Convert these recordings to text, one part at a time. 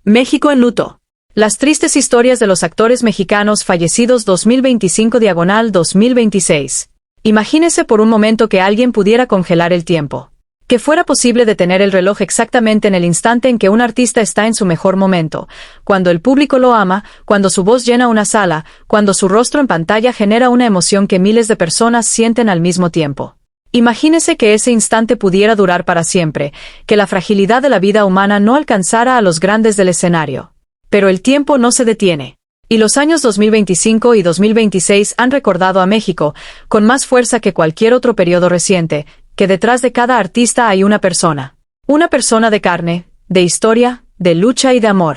México en luto. Las tristes historias de los actores mexicanos fallecidos 2025/2026. Imagínese por un momento que alguien pudiera congelar el tiempo. Que fuera posible detener el reloj exactamente en el instante en que un artista está en su mejor momento, cuando el público lo ama, cuando su voz llena una sala, cuando su rostro en pantalla genera una emoción que miles de personas sienten al mismo tiempo. Imagínese que ese instante pudiera durar para siempre, que la fragilidad de la vida humana no alcanzara a los grandes del escenario. Pero el tiempo no se detiene. Y los años 2025 y 2026 han recordado a México, con más fuerza que cualquier otro periodo reciente, que detrás de cada artista hay una persona. Una persona de carne, de historia, de lucha y de amor.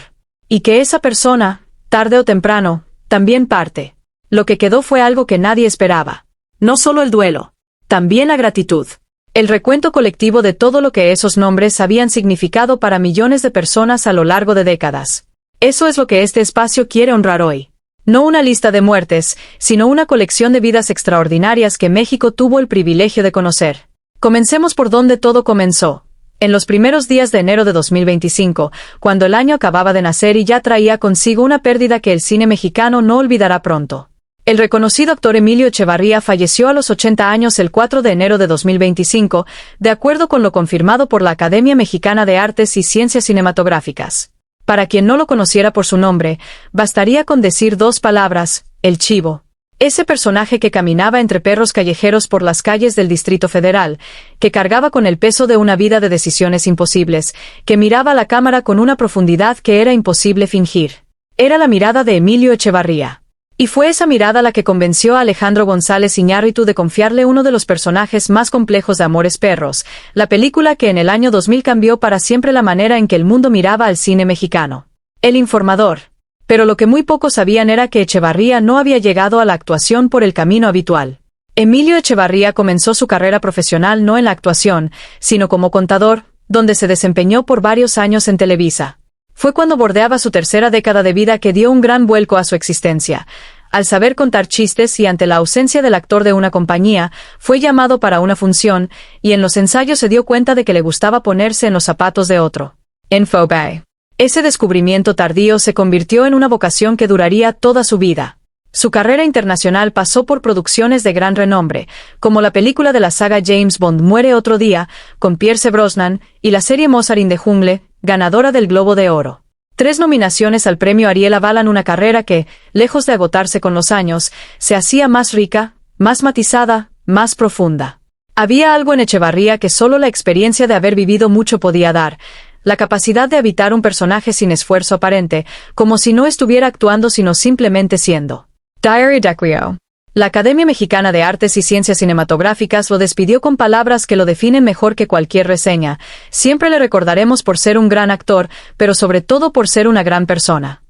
Y que esa persona, tarde o temprano, también parte. Lo que quedó fue algo que nadie esperaba. No solo el duelo. También la gratitud. El recuento colectivo de todo lo que esos nombres habían significado para millones de personas a lo largo de décadas. Eso es lo que este espacio quiere honrar hoy. No una lista de muertes, sino una colección de vidas extraordinarias que México tuvo el privilegio de conocer. Comencemos por donde todo comenzó. En los primeros días de enero de 2025, cuando el año acababa de nacer y ya traía consigo una pérdida que el cine mexicano no olvidará pronto. El reconocido actor Emilio Echevarría falleció a los 80 años el 4 de enero de 2025, de acuerdo con lo confirmado por la Academia Mexicana de Artes y Ciencias Cinematográficas. Para quien no lo conociera por su nombre, bastaría con decir dos palabras: el Chivo. Ese personaje que caminaba entre perros callejeros por las calles del Distrito Federal, que cargaba con el peso de una vida de decisiones imposibles, que miraba a la cámara con una profundidad que era imposible fingir. Era la mirada de Emilio Echevarría. Y fue esa mirada la que convenció a Alejandro González Iñárritu de confiarle uno de los personajes más complejos de Amores Perros, la película que en el año 2000 cambió para siempre la manera en que el mundo miraba al cine mexicano. El Informador. Pero lo que muy pocos sabían era que Echevarría no había llegado a la actuación por el camino habitual. Emilio Echevarría comenzó su carrera profesional no en la actuación, sino como contador, donde se desempeñó por varios años en Televisa. Fue cuando bordeaba su tercera década de vida que dio un gran vuelco a su existencia. Al saber contar chistes y ante la ausencia del actor de una compañía, fue llamado para una función, y en los ensayos se dio cuenta de que le gustaba ponerse en los zapatos de otro. Infobay. Ese descubrimiento tardío se convirtió en una vocación que duraría toda su vida. Su carrera internacional pasó por producciones de gran renombre, como la película de la saga James Bond Muere otro día, con Pierce Brosnan, y la serie Mozart in the Jungle, ganadora del Globo de Oro. 3 nominaciones al premio Ariel avalan una carrera que, lejos de agotarse con los años, se hacía más rica, más matizada, más profunda. Había algo en Echevarría que solo la experiencia de haber vivido mucho podía dar: la capacidad de habitar un personaje sin esfuerzo aparente, como si no estuviera actuando sino simplemente siendo. Diary Dacrio. La Academia Mexicana de Artes y Ciencias Cinematográficas lo despidió con palabras que lo definen mejor que cualquier reseña. Siempre le recordaremos por ser un gran actor, pero sobre todo por ser una gran persona.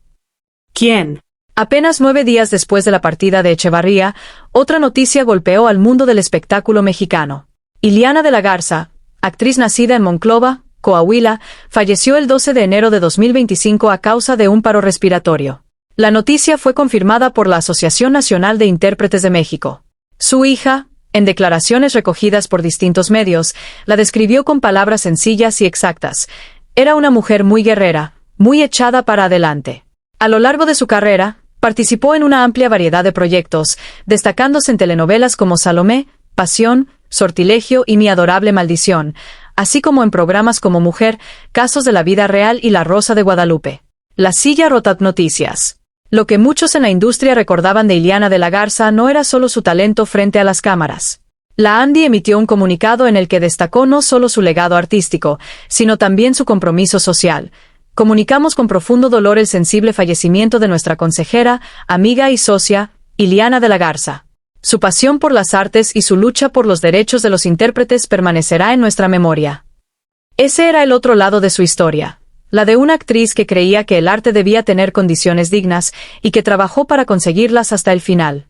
¿Quién? Apenas 9 días después de la partida de Echevarría, otra noticia golpeó al mundo del espectáculo mexicano. Iliana de la Garza, actriz nacida en Monclova, Coahuila, falleció el 12 de enero de 2025 a causa de un paro respiratorio. La noticia fue confirmada por la Asociación Nacional de Intérpretes de México. Su hija, en declaraciones recogidas por distintos medios, la describió con palabras sencillas y exactas. Era una mujer muy guerrera, muy echada para adelante. A lo largo de su carrera, participó en una amplia variedad de proyectos, destacándose en telenovelas como Salomé, Pasión, Sortilegio y Mi adorable maldición, así como en programas como Mujer, Casos de la vida real y La Rosa de Guadalupe. La Silla Rota Noticias. Lo que muchos en la industria recordaban de Iliana de la Garza no era solo su talento frente a las cámaras. La Andy emitió un comunicado en el que destacó no solo su legado artístico, sino también su compromiso social. Comunicamos con profundo dolor el sensible fallecimiento de nuestra consejera, amiga y socia, Iliana de la Garza. Su pasión por las artes y su lucha por los derechos de los intérpretes permanecerá en nuestra memoria. Ese era el otro lado de su historia. La de una actriz que creía que el arte debía tener condiciones dignas y que trabajó para conseguirlas hasta el final.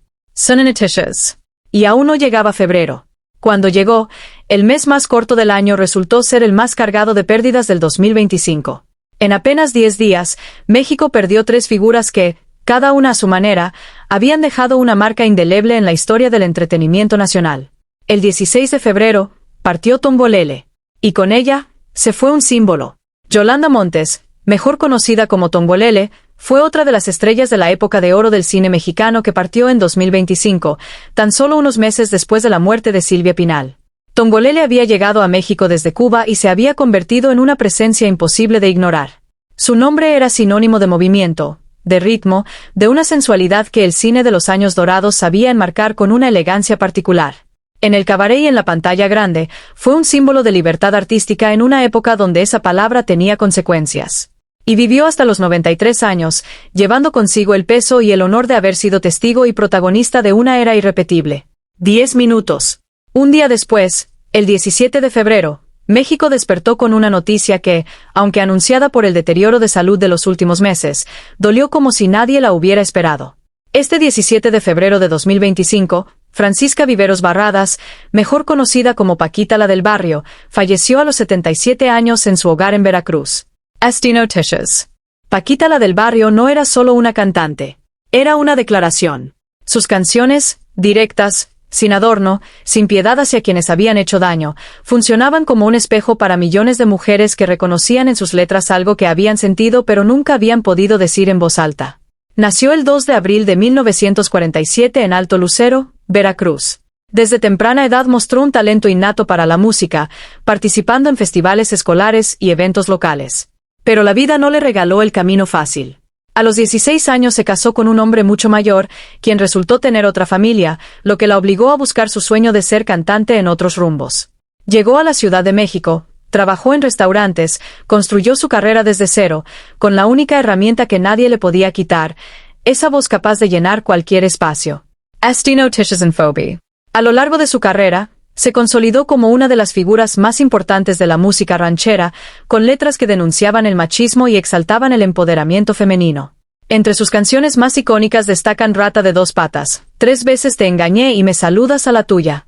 Y aún no llegaba febrero. Cuando llegó, el mes más corto del año resultó ser el más cargado de pérdidas del 2025. En apenas 10 días, México perdió 3 figuras que, cada una a su manera, habían dejado una marca indeleble en la historia del entretenimiento nacional. El 16 de febrero, partió Tombolele. Y con ella, se fue un símbolo. Yolanda Montes, mejor conocida como Tongolele, fue otra de las estrellas de la época de oro del cine mexicano que partió en 2025, tan solo unos meses después de la muerte de Silvia Pinal. Tongolele había llegado a México desde Cuba y se había convertido en una presencia imposible de ignorar. Su nombre era sinónimo de movimiento, de ritmo, de una sensualidad que el cine de los años dorados sabía enmarcar con una elegancia particular. En el cabaret y en la pantalla grande, fue un símbolo de libertad artística en una época donde esa palabra tenía consecuencias. Y vivió hasta los 93 años, llevando consigo el peso y el honor de haber sido testigo y protagonista de una era irrepetible. 10 minutos. Un día después, el 17 de febrero, México despertó con una noticia que, aunque anunciada por el deterioro de salud de los últimos meses, dolió como si nadie la hubiera esperado. Este 17 de febrero de 2025, Francisca Viveros Barradas, mejor conocida como Paquita la del Barrio, falleció a los 77 años en su hogar en Veracruz. Asti Noticias. Paquita la del Barrio no era solo una cantante, era una declaración. Sus canciones, directas, sin adorno, sin piedad hacia quienes habían hecho daño, funcionaban como un espejo para millones de mujeres que reconocían en sus letras algo que habían sentido pero nunca habían podido decir en voz alta. Nació el 2 de abril de 1947 en Alto Lucero, Veracruz. Desde temprana edad mostró un talento innato para la música, participando en festivales escolares y eventos locales. Pero la vida no le regaló el camino fácil. A los 16 años se casó con un hombre mucho mayor, quien resultó tener otra familia, lo que la obligó a buscar su sueño de ser cantante en otros rumbos. Llegó a la Ciudad de México, trabajó en restaurantes, construyó su carrera desde cero, con la única herramienta que nadie le podía quitar, esa voz capaz de llenar cualquier espacio. Asti Noticias and Phobie. A lo largo de su carrera, se consolidó como una de las figuras más importantes de la música ranchera, con letras que denunciaban el machismo y exaltaban el empoderamiento femenino. Entre sus canciones más icónicas destacan Rata de dos patas, 3 veces te engañé y me saludas a la tuya.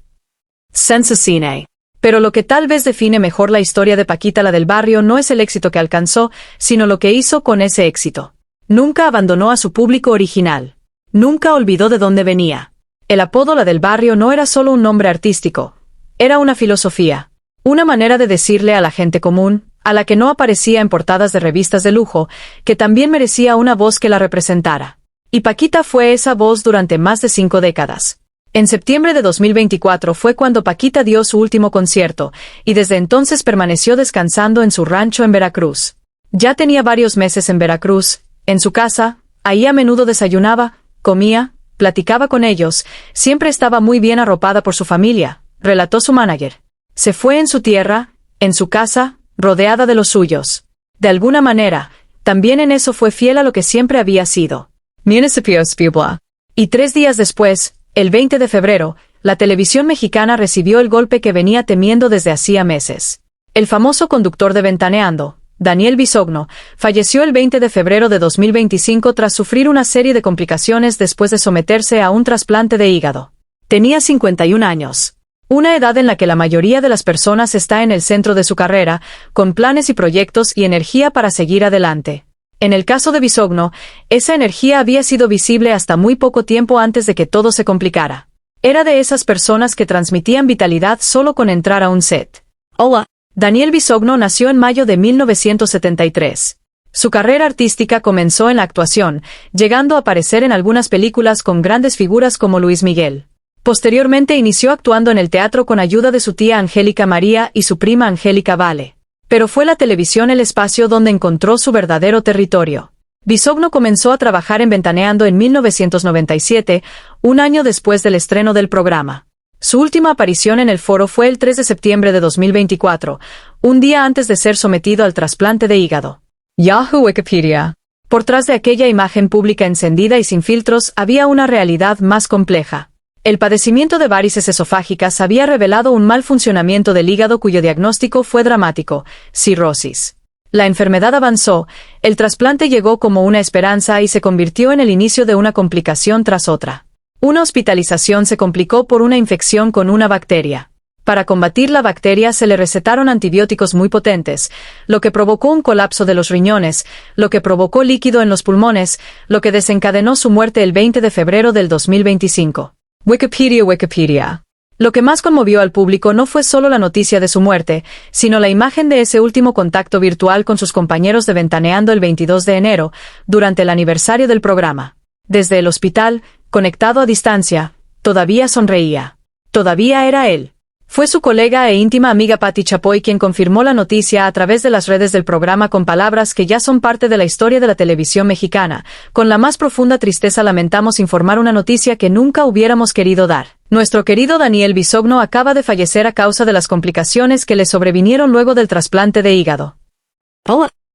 Senza Cine. Pero lo que tal vez define mejor la historia de Paquita la del Barrio no es el éxito que alcanzó, sino lo que hizo con ese éxito. Nunca abandonó a su público original. Nunca olvidó de dónde venía. El apodo La del Barrio no era solo un nombre artístico. Era una filosofía, una manera de decirle a la gente común, a la que no aparecía en portadas de revistas de lujo, que también merecía una voz que la representara. Y Paquita fue esa voz durante más de 5 décadas. En septiembre de 2024 fue cuando Paquita dio su último concierto, y desde entonces permaneció descansando en su rancho en Veracruz. Ya tenía varios meses en Veracruz, en su casa, ahí a menudo desayunaba, comía, platicaba con ellos, siempre estaba muy bien arropada por su familia, relató su manager. Se fue en su tierra, en su casa, rodeada de los suyos. De alguna manera, también en eso fue fiel a lo que siempre había sido. Municipios Puebla. Y 3 días después, el 20 de febrero, la televisión mexicana recibió el golpe que venía temiendo desde hacía meses. El famoso conductor de Ventaneando, Daniel Bisogno, falleció el 20 de febrero de 2025 tras sufrir una serie de complicaciones después de someterse a un trasplante de hígado. Tenía 51 años. Una edad en la que la mayoría de las personas está en el centro de su carrera, con planes y proyectos y energía para seguir adelante. En el caso de Bisogno, esa energía había sido visible hasta muy poco tiempo antes de que todo se complicara. Era de esas personas que transmitían vitalidad solo con entrar a un set. Hola. Daniel Bisogno nació en mayo de 1973. Su carrera artística comenzó en la actuación, llegando a aparecer en algunas películas con grandes figuras como Luis Miguel. Posteriormente inició actuando en el teatro con ayuda de su tía Angélica María y su prima Angélica Vale. Pero fue la televisión el espacio donde encontró su verdadero territorio. Bisogno comenzó a trabajar en Ventaneando en 1997, un año después del estreno del programa. Su última aparición en el foro fue el 3 de septiembre de 2024, un día antes de ser sometido al trasplante de hígado. Yahoo Wikipedia. Por tras de aquella imagen pública encendida y sin filtros había una realidad más compleja. El padecimiento de varices esofágicas había revelado un mal funcionamiento del hígado cuyo diagnóstico fue dramático, cirrosis. La enfermedad avanzó, el trasplante llegó como una esperanza y se convirtió en el inicio de una complicación tras otra. Una hospitalización se complicó por una infección con una bacteria. Para combatir la bacteria se le recetaron antibióticos muy potentes, lo que provocó un colapso de los riñones, lo que provocó líquido en los pulmones, lo que desencadenó su muerte el 20 de febrero del 2025. Wikipedia. Lo que más conmovió al público no fue solo la noticia de su muerte, sino la imagen de ese último contacto virtual con sus compañeros de Ventaneando el 22 de enero, durante el aniversario del programa. Desde el hospital, conectado a distancia, todavía sonreía. Todavía era él. Fue su colega e íntima amiga Patti Chapoy quien confirmó la noticia a través de las redes del programa con palabras que ya son parte de la historia de la televisión mexicana. Con la más profunda tristeza lamentamos informar una noticia que nunca hubiéramos querido dar. Nuestro querido Daniel Bisogno acaba de fallecer a causa de las complicaciones que le sobrevinieron luego del trasplante de hígado.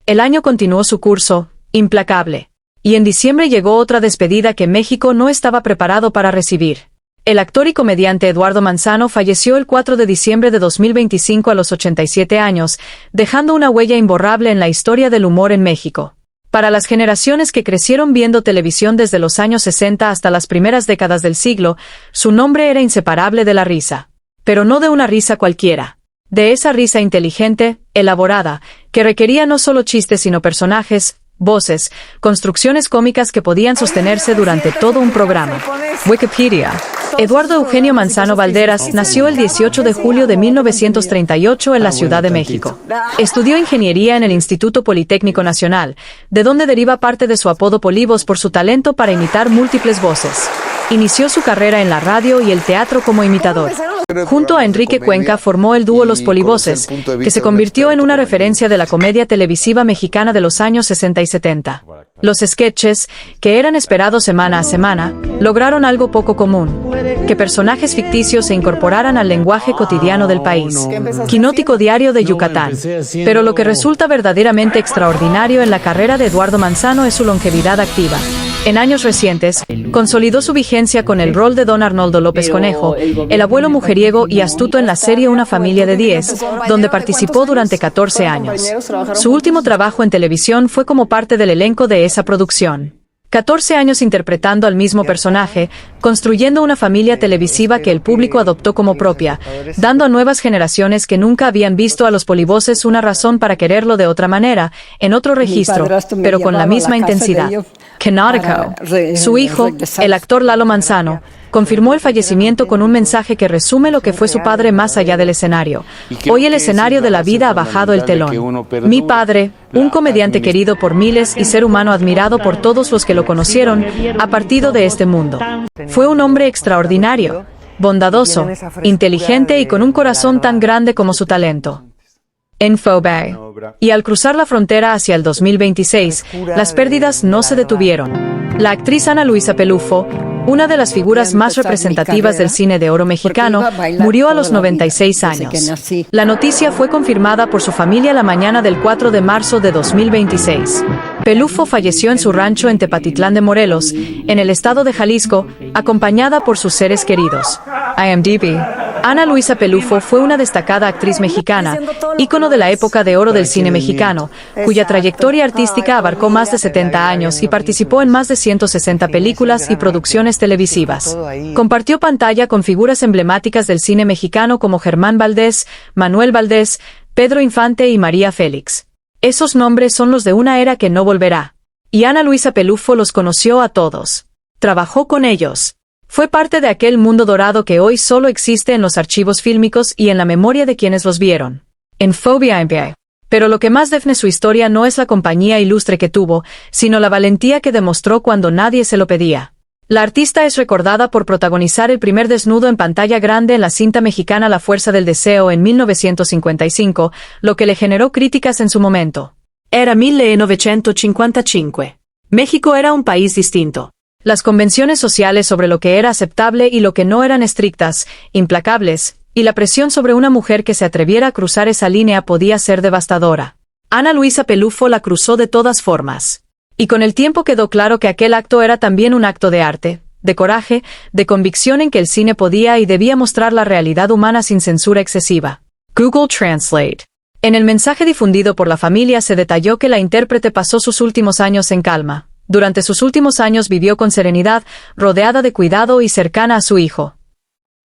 El año continuó su curso, implacable. Y en diciembre llegó otra despedida que México no estaba preparado para recibir. El actor y comediante Eduardo Manzano falleció el 4 de diciembre de 2025 a los 87 años, dejando una huella imborrable en la historia del humor en México. Para las generaciones que crecieron viendo televisión desde los años 60 hasta las primeras décadas del siglo, su nombre era inseparable de la risa. Pero no de una risa cualquiera. De esa risa inteligente, elaborada, que requería no solo chistes sino personajes, voces, construcciones cómicas que podían sostenerse durante todo un programa. Wikipedia. Eduardo Eugenio Manzano Valderas nació el 18 de julio de 1938 en la Ciudad de México. Estudió ingeniería en el Instituto Politécnico Nacional, de donde deriva parte de su apodo Polibos por su talento para imitar múltiples voces. Inició su carrera en la radio y el teatro como imitador. Junto a Enrique Cuenca formó el dúo Los Polivoces, que se convirtió en una referencia de la comedia televisiva mexicana de los años 60 y 70. Los sketches, que eran esperados semana a semana, lograron algo poco común: que personajes ficticios se incorporaran al lenguaje cotidiano del país. Quinótico Diario de Yucatán. Pero lo que resulta verdaderamente extraordinario en la carrera de Eduardo Manzano es su longevidad activa. En años recientes, consolidó su vigencia con el rol de Don Arnoldo López Conejo, el abuelo mujeriego y astuto en la serie Una familia de 10, donde participó durante 14 años. Su último trabajo en televisión fue como parte del elenco de esa producción. 14 años interpretando al mismo personaje, construyendo una familia televisiva que el público adoptó como propia, dando a nuevas generaciones que nunca habían visto a los Polivoces una razón para quererlo de otra manera, en otro registro, pero con la misma intensidad. Quinótico. Su hijo, el actor Lalo Manzano, confirmó el fallecimiento con un mensaje que resume lo que fue su padre más allá del escenario. Hoy el escenario de la vida ha bajado el telón. Mi padre, un comediante querido por miles y ser humano admirado por todos los que lo conocieron, ha partido de este mundo. Fue un hombre extraordinario, bondadoso, inteligente y con un corazón tan grande como su talento. En Phobay. Y al cruzar la frontera hacia el 2026, las pérdidas no se detuvieron. La actriz Ana Luisa Pelufo, una de las figuras más representativas del cine de oro mexicano, murió a los 96 años. La noticia fue confirmada por su familia la mañana del 4 de marzo de 2026. Pelufo falleció en su rancho en Tepatitlán de Morelos, en el estado de Jalisco, acompañada por sus seres queridos. IMDb. Ana Luisa Pelufo fue una destacada actriz mexicana, ícono de la época de oro del cine mexicano, cuya trayectoria artística abarcó más de 70 años y participó en más de 160 películas y producciones televisivas. Compartió pantalla con figuras emblemáticas del cine mexicano como Germán Valdés, Manuel Valdés, Pedro Infante y María Félix. Esos nombres son los de una era que no volverá. Y Ana Luisa Pelufo los conoció a todos. Trabajó con ellos. Fue parte de aquel mundo dorado que hoy solo existe en los archivos fílmicos y en la memoria de quienes los vieron. En Phobia MPI. Pero lo que más define su historia no es la compañía ilustre que tuvo, sino la valentía que demostró cuando nadie se lo pedía. La artista es recordada por protagonizar el primer desnudo en pantalla grande en la cinta mexicana La Fuerza del Deseo en 1955, lo que le generó críticas en su momento. Era 1955. México era un país distinto. Las convenciones sociales sobre lo que era aceptable y lo que no eran estrictas, implacables, y la presión sobre una mujer que se atreviera a cruzar esa línea podía ser devastadora. Ana Luisa Pelufo la cruzó de todas formas. Y con el tiempo quedó claro que aquel acto era también un acto de arte, de coraje, de convicción en que el cine podía y debía mostrar la realidad humana sin censura excesiva. Google Translate. En el mensaje difundido por la familia se detalló que la intérprete pasó sus últimos años en calma. Durante sus últimos años vivió con serenidad, rodeada de cuidado y cercana a su hijo.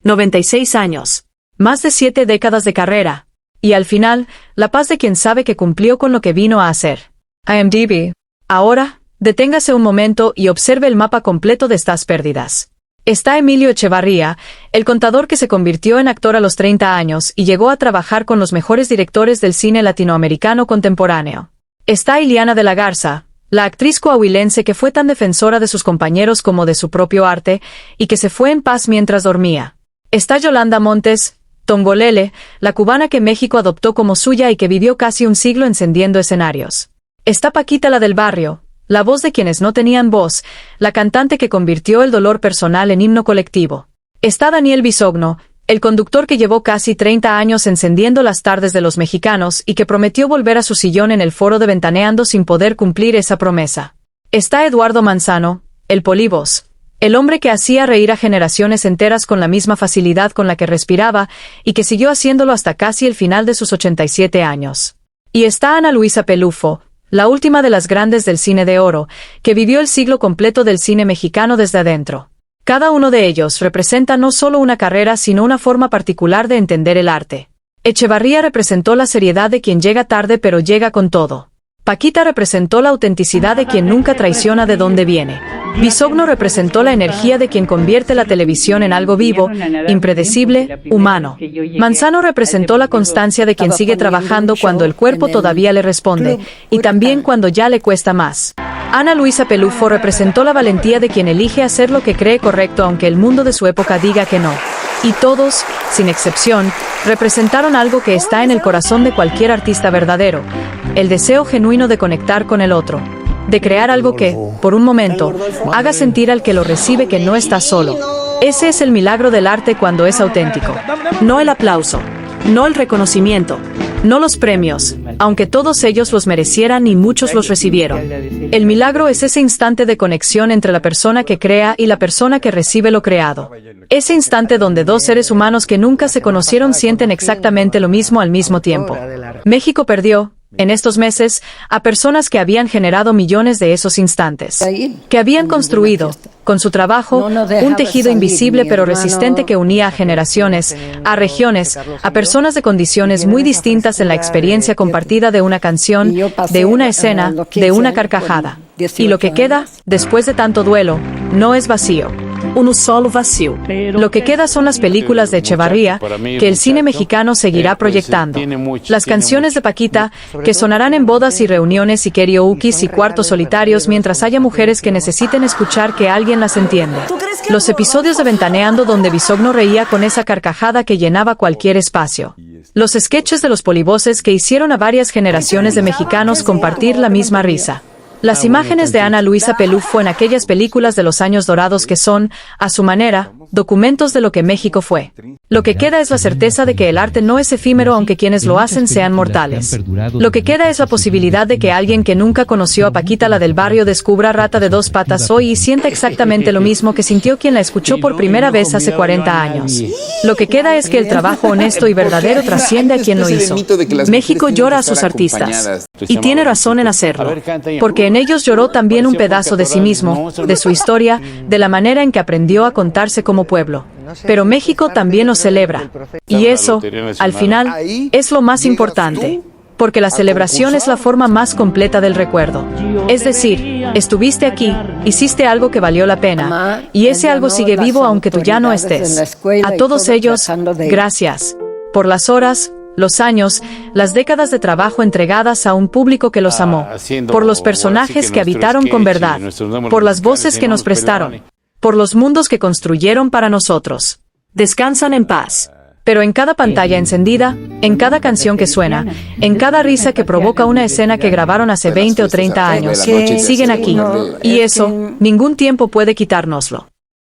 96 años. Más de 7 décadas de carrera. Y al final, la paz de quien sabe que cumplió con lo que vino a hacer. IMDb. Ahora, deténgase un momento y observe el mapa completo de estas pérdidas. Está Emilio Echevarría, el contador que se convirtió en actor a los 30 años y llegó a trabajar con los mejores directores del cine latinoamericano contemporáneo. Está Iliana de la Garza, la actriz coahuilense que fue tan defensora de sus compañeros como de su propio arte, y que se fue en paz mientras dormía. Está Yolanda Montes, Tongolele, la cubana que México adoptó como suya y que vivió casi un siglo encendiendo escenarios. Está Paquita la del barrio, la voz de quienes no tenían voz, la cantante que convirtió el dolor personal en himno colectivo. Está Daniel Bisogno, el conductor que llevó casi 30 años encendiendo las tardes de los mexicanos y que prometió volver a su sillón en el foro de Ventaneando sin poder cumplir esa promesa. Está Eduardo Manzano, el polívoz, el hombre que hacía reír a generaciones enteras con la misma facilidad con la que respiraba y que siguió haciéndolo hasta casi el final de sus 87 años. Y está Ana Luisa Pelufo, la última de las grandes del cine de oro, que vivió el siglo completo del cine mexicano desde adentro. Cada uno de ellos representa no solo una carrera sino una forma particular de entender el arte. Echevarría representó la seriedad de quien llega tarde pero llega con todo. Paquita representó la autenticidad de quien nunca traiciona de dónde viene. Bisogno representó la energía de quien convierte la televisión en algo vivo, impredecible, humano. Manzano representó la constancia de quien sigue trabajando cuando el cuerpo todavía le responde, y también cuando ya le cuesta más. Ana Luisa Pelufo representó la valentía de quien elige hacer lo que cree correcto aunque el mundo de su época diga que no. Y todos, sin excepción, representaron algo que está en el corazón de cualquier artista verdadero: el deseo genuino de conectar con el otro, de crear algo que, por un momento, haga sentir al que lo recibe que no está solo. Ese es el milagro del arte cuando es auténtico. No el aplauso, no el reconocimiento, no los premios, aunque todos ellos los merecieran y muchos los recibieron. El milagro es ese instante de conexión entre la persona que crea y la persona que recibe lo creado. Ese instante donde dos seres humanos que nunca se conocieron sienten exactamente lo mismo al mismo tiempo. México perdió, en estos meses, a personas que habían generado millones de esos instantes, que habían construido, con su trabajo, un tejido invisible pero resistente que unía a generaciones, a regiones, a personas de condiciones muy distintas en la experiencia compartida de una canción, de una escena, de una carcajada. Y lo que queda, después de tanto duelo, no es vacío. Un solo vacío. Lo que queda son las películas de Echevarría, que el cine mexicano seguirá proyectando. Las canciones de Paquita, que sonarán en bodas y reuniones y karaokes y cuartos solitarios mientras haya mujeres que necesiten escuchar que alguien las entiende. Los episodios de Ventaneando donde Bisogno reía con esa carcajada que llenaba cualquier espacio. Los sketches de los polivoces que hicieron a varias generaciones de mexicanos compartir la misma risa. Las imágenes de Ana Luisa Pelufo en aquellas películas de los años dorados que son, a su manera, documentos de lo que México fue. Lo que queda es la certeza de que el arte no es efímero aunque quienes lo hacen sean mortales. Lo que queda es la posibilidad de que alguien que nunca conoció a Paquita la del barrio descubra Rata de dos patas hoy y sienta exactamente lo mismo que sintió quien la escuchó por primera vez hace 40 años. Lo que queda es que el trabajo honesto y verdadero trasciende a quien lo hizo. México llora a sus artistas. Y tiene razón en hacerlo. Porque en ellos lloró también un pedazo de sí mismo, de su historia, de la manera en que aprendió a contarse como pueblo. Pero México también lo celebra. Y eso, al final, es lo más importante. Porque la celebración es la forma más completa del recuerdo. Es decir, estuviste aquí, hiciste algo que valió la pena, y ese algo sigue vivo aunque tú ya no estés. A todos ellos, gracias. Por las horas, los años, las décadas de trabajo entregadas a un público que los amó, por los personajes que habitaron con verdad, por las voces que nos prestaron, por los mundos que construyeron para nosotros. Descansan en paz. Pero en cada pantalla encendida, en cada canción que suena, en cada risa que provoca una escena que grabaron hace 20 o 30 años, siguen aquí. Y eso, ningún tiempo puede quitárnoslo.